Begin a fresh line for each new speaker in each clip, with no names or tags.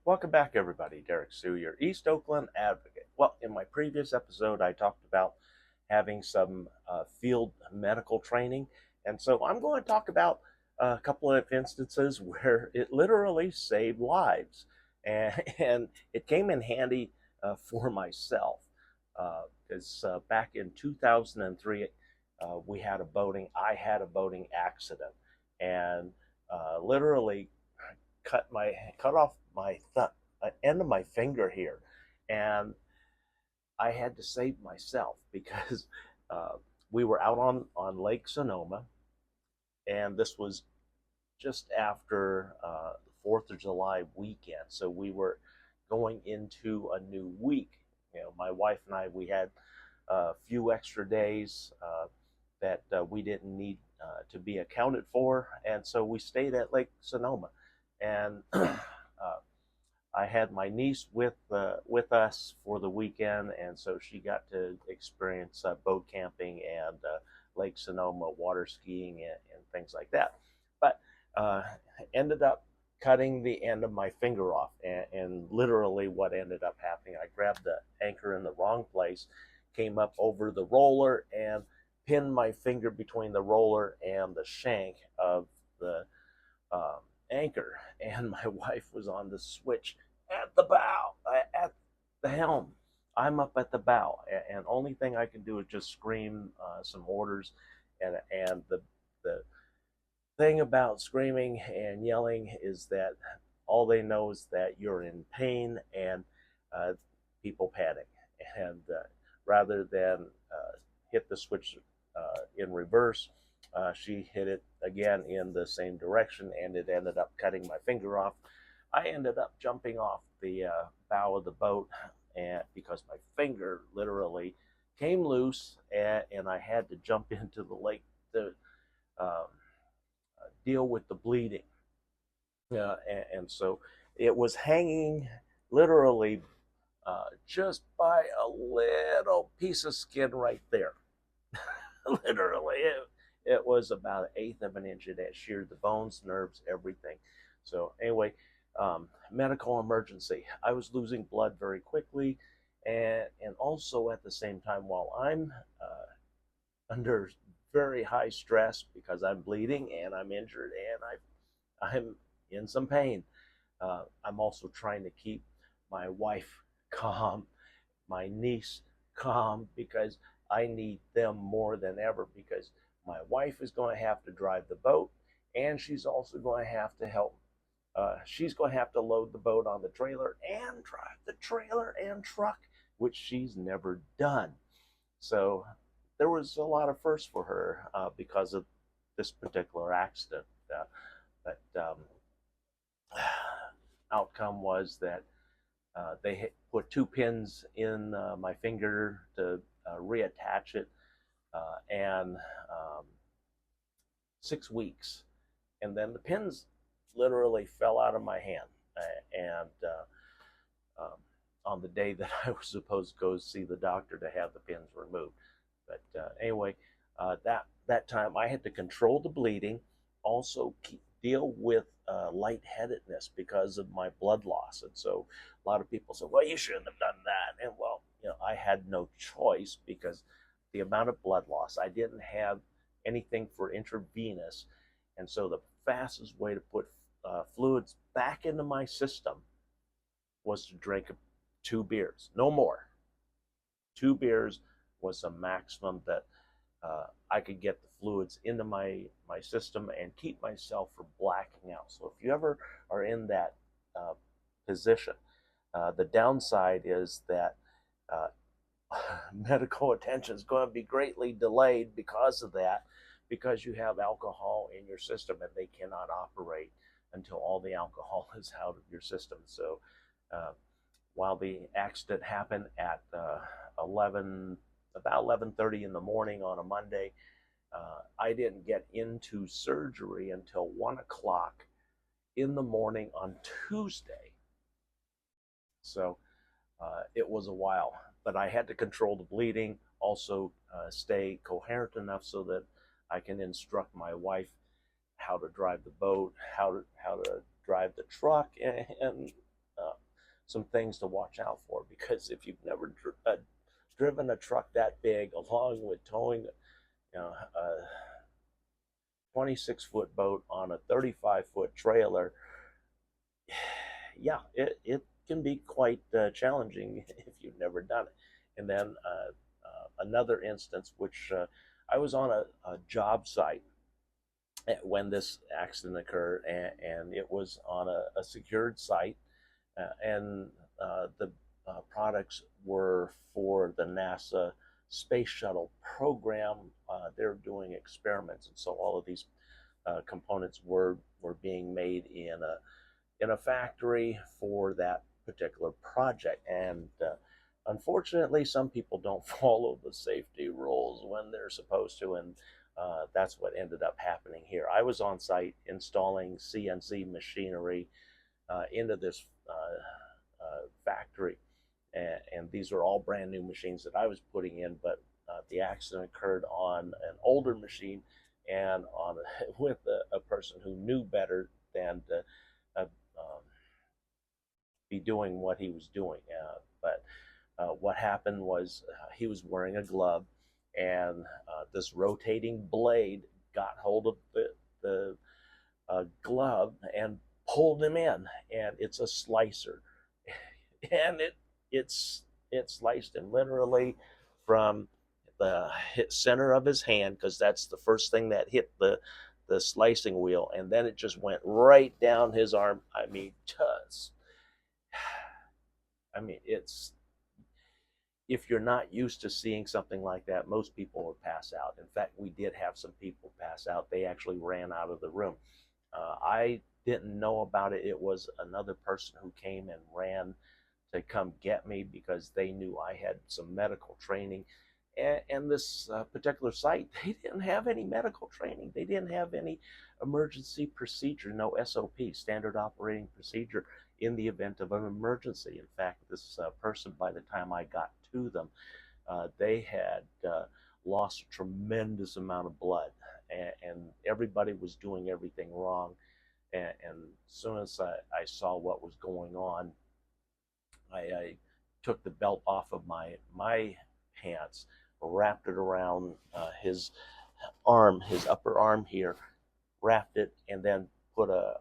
Welcome back, everybody. Derrick Soo, your East Oakland advocate. Well, in my previous episode, I talked about having some field medical training. And so I'm going to talk about a couple of instances where it literally saved lives. And it came in handy for myself because back in 2003, I had a boating accident and literally cut off my end of my finger here, and I had to save myself because we were out on Lake Sonoma, and this was just after the Fourth of July weekend, so we were going into a new week. My wife and I had a few extra days that we didn't need to be accounted for, and so we stayed at Lake Sonoma, and I had my niece with us for the weekend, and so she got to experience boat camping and Lake Sonoma water skiing and things like that. But ended up cutting the end of my finger off, and literally what ended up happening, I grabbed the anchor in the wrong place, came up over the roller, and pinned my finger between the roller and the shank of the anchor, and my wife was on the switch at the bow, at the helm. I'm up at the bow, and only thing I can do is just scream some orders. And the thing about screaming and yelling is that all they know is that you're in pain, and people panic. And rather than hit the switch in reverse, she hit it again in the same direction, and it ended up cutting my finger off. I ended up jumping off the bow of the boat, and because my finger literally came loose, and I had to jump into the lake to um, deal with the bleeding. And so it was hanging literally just by a little piece of skin right there. Literally, it was about an eighth of an inch. It had sheared the bones, nerves, everything. So anyway, medical emergency. I was losing blood very quickly, and also at the same time, while I'm under very high stress because I'm bleeding and I'm injured and I'm in some pain, I'm also trying to keep my wife calm, my niece calm, because I need them more than ever, because my wife is going to have to drive the boat, and she's also going to have to help. She's going to have to load the boat on the trailer and drive the trailer and truck, which she's never done. So there was a lot of firsts for her because of this particular accident. But outcome was that they put two pins in my finger to reattach it, and 6 weeks, and then the pins literally fell out of my hand. And on the day that I was supposed to go see the doctor to have the pins removed. But anyway, that time I had to control the bleeding, also deal with lightheadedness because of my blood loss. And so a lot of people say, well, you shouldn't have done that. And well, I had no choice because the amount of blood loss, I didn't have anything for intravenous. And so the fastest way to put fluids back into my system was to drink 2 beers, no more. 2 beers was the maximum that I could get the fluids into my system and keep myself from blacking out. So if you ever are in that position, the downside is that medical attention is going to be greatly delayed because of that, because you have alcohol in your system and they cannot operate until all the alcohol is out of your system. So while the accident happened at 11:30 in the morning on a Monday, I didn't get into surgery until 1 o'clock in the morning on Tuesday. So it was a while, but I had to control the bleeding, also stay coherent enough so that I can instruct my wife how to drive the boat, how to drive the truck, and some things to watch out for, because if you've never driven a truck that big, along with towing, a 26-foot boat on a 35-foot trailer, yeah, it can be quite challenging if you've never done it. And then another instance, which I was on a job site when this accident occurred, and it was on a secured site, and the products were for the NASA space shuttle program. They're doing experiments, and so all of these components were being made in a factory for that particular project. And unfortunately, some people don't follow the safety rules when they're supposed to, and that's what ended up happening here. I was on site installing CNC machinery into this factory, and these are all brand new machines that I was putting in, but the accident occurred on an older machine, and on with a person who knew better than to be doing what he was doing. But what happened was he was wearing a glove, and this rotating blade got hold of the glove and pulled him in, and it's a slicer, and it sliced him literally from the center of his hand, because that's the first thing that hit the slicing wheel, and then it just went right down his arm. It's, if you're not used to seeing something like that, most people would pass out. In fact, we did have some people pass out. They actually ran out of the room. I didn't know about it. It was another person who came and ran to come get me, because they knew I had some medical training. And this particular site, they didn't have any medical training. They didn't have any emergency procedure, no SOP, standard operating procedure, in the event of an emergency. In fact, this person, by the time I got to them, they had lost a tremendous amount of blood, and everybody was doing everything wrong. And as soon as I saw what was going on, I took the belt off of my pants, wrapped it around his arm, his upper arm here, wrapped it, and then put a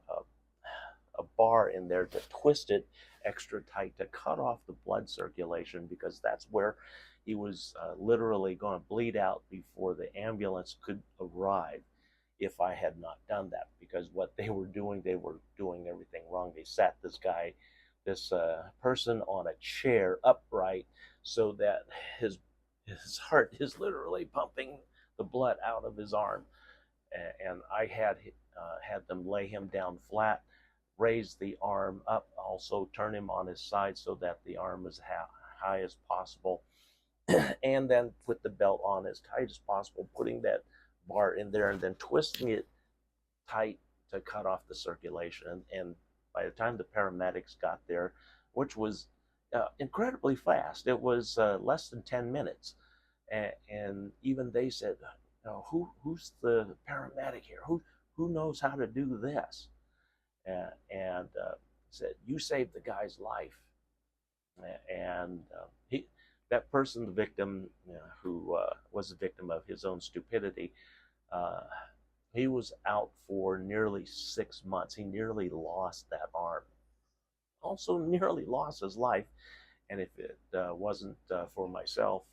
bar in there to twist it extra tight to cut off the blood circulation, because that's where he was literally going to bleed out before the ambulance could arrive if I had not done that. Because what they were doing everything wrong. They sat this person on a chair upright, so that his heart is literally pumping the blood out of his arm. And I had them lay him down flat, raise the arm up, also turn him on his side so that the arm is high as possible, and then put the belt on as tight as possible, putting that bar in there, and then twisting it tight to cut off the circulation. And by the time the paramedics got there, which was incredibly fast, it was less than 10 minutes, and even they said, who's the paramedic here? Who knows how to do this? And said, you saved the guy's life. And that person, the victim, who was a victim of his own stupidity, he was out for nearly 6 months. He nearly lost that arm, also nearly lost his life. And if it wasn't for myself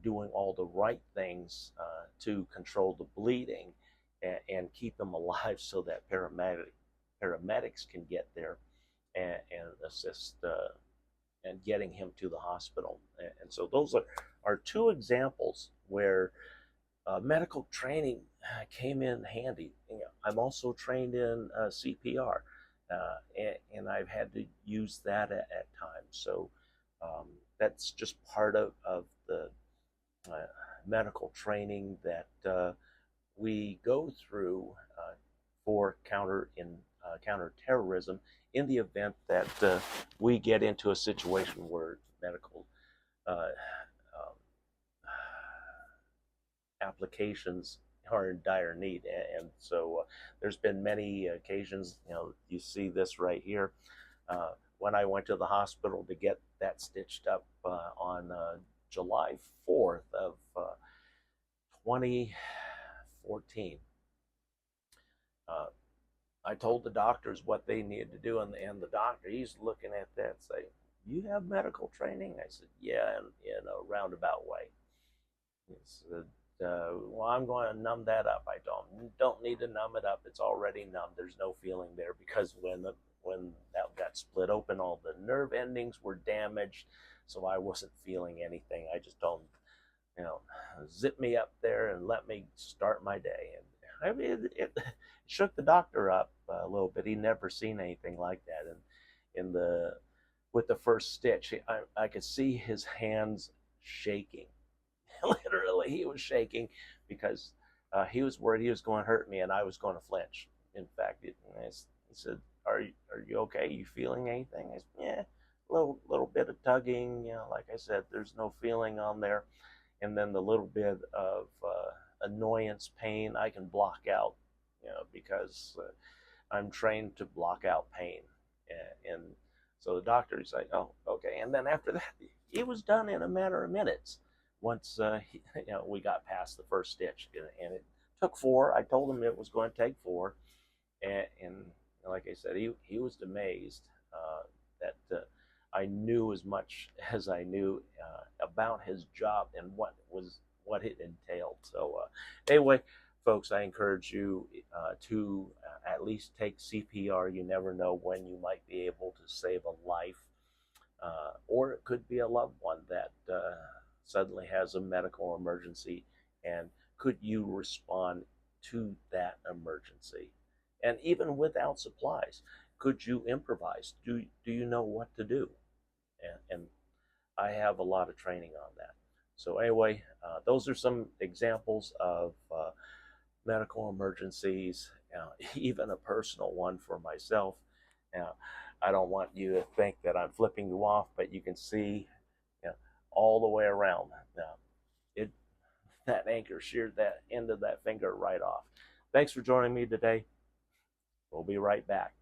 doing all the right things to control the bleeding and keep him alive, so that paramedics can get there and assist and getting him to the hospital. And so those are two examples where medical training came in handy. I'm also trained in CPR, and I've had to use that at times. So that's just part of the medical training that we go through for counterterrorism, in the event that we get into a situation where medical applications are in dire need. And so there's been many occasions, you see this right here. when I went to the hospital to get that stitched up on July 4th of 2014. Uh, I told the doctors what they needed to do, and the doctor, he's looking at that and say, "You have medical training?" I said, "Yeah, in a roundabout way." He said, "Well, I'm going to numb that up." I don't need to numb it up. It's already numb. There's no feeling there because when that got split open, all the nerve endings were damaged, so I wasn't feeling anything. I just told him, zip me up there and let me start my day. And I mean, it shook the doctor up a little bit. He'd never seen anything like that. And in the with the first stitch, I could see his hands shaking. Literally, he was shaking because he was worried he was going to hurt me and I was going to flinch. In fact, he said, "Are you okay? Are you feeling anything?" I said, "Yeah, little bit of tugging. Like I said, there's no feeling on there." And then the little bit of annoyance, pain, I can block out, because I'm trained to block out pain. And so the doctor is like, "Oh, okay." And then after that, it was done in a matter of minutes. Once we got past the first stitch, and it took 4. I told him it was going to take 4, and like I said, he was amazed that I knew as much as I knew about his job and what it entailed. So anyway, folks, I encourage you to at least take CPR. You never know when you might be able to save a life, or it could be a loved one that suddenly has a medical emergency, and could you respond to that emergency? And even without supplies, could you improvise? Do you know what to do? And I have a lot of training on that. So anyway, those are some examples of medical emergencies, even a personal one for myself. Now, I don't want you to think that I'm flipping you off, but you can see, all the way around. Now, it that anchor sheared that end of that finger right off. Thanks for joining me today. We'll be right back.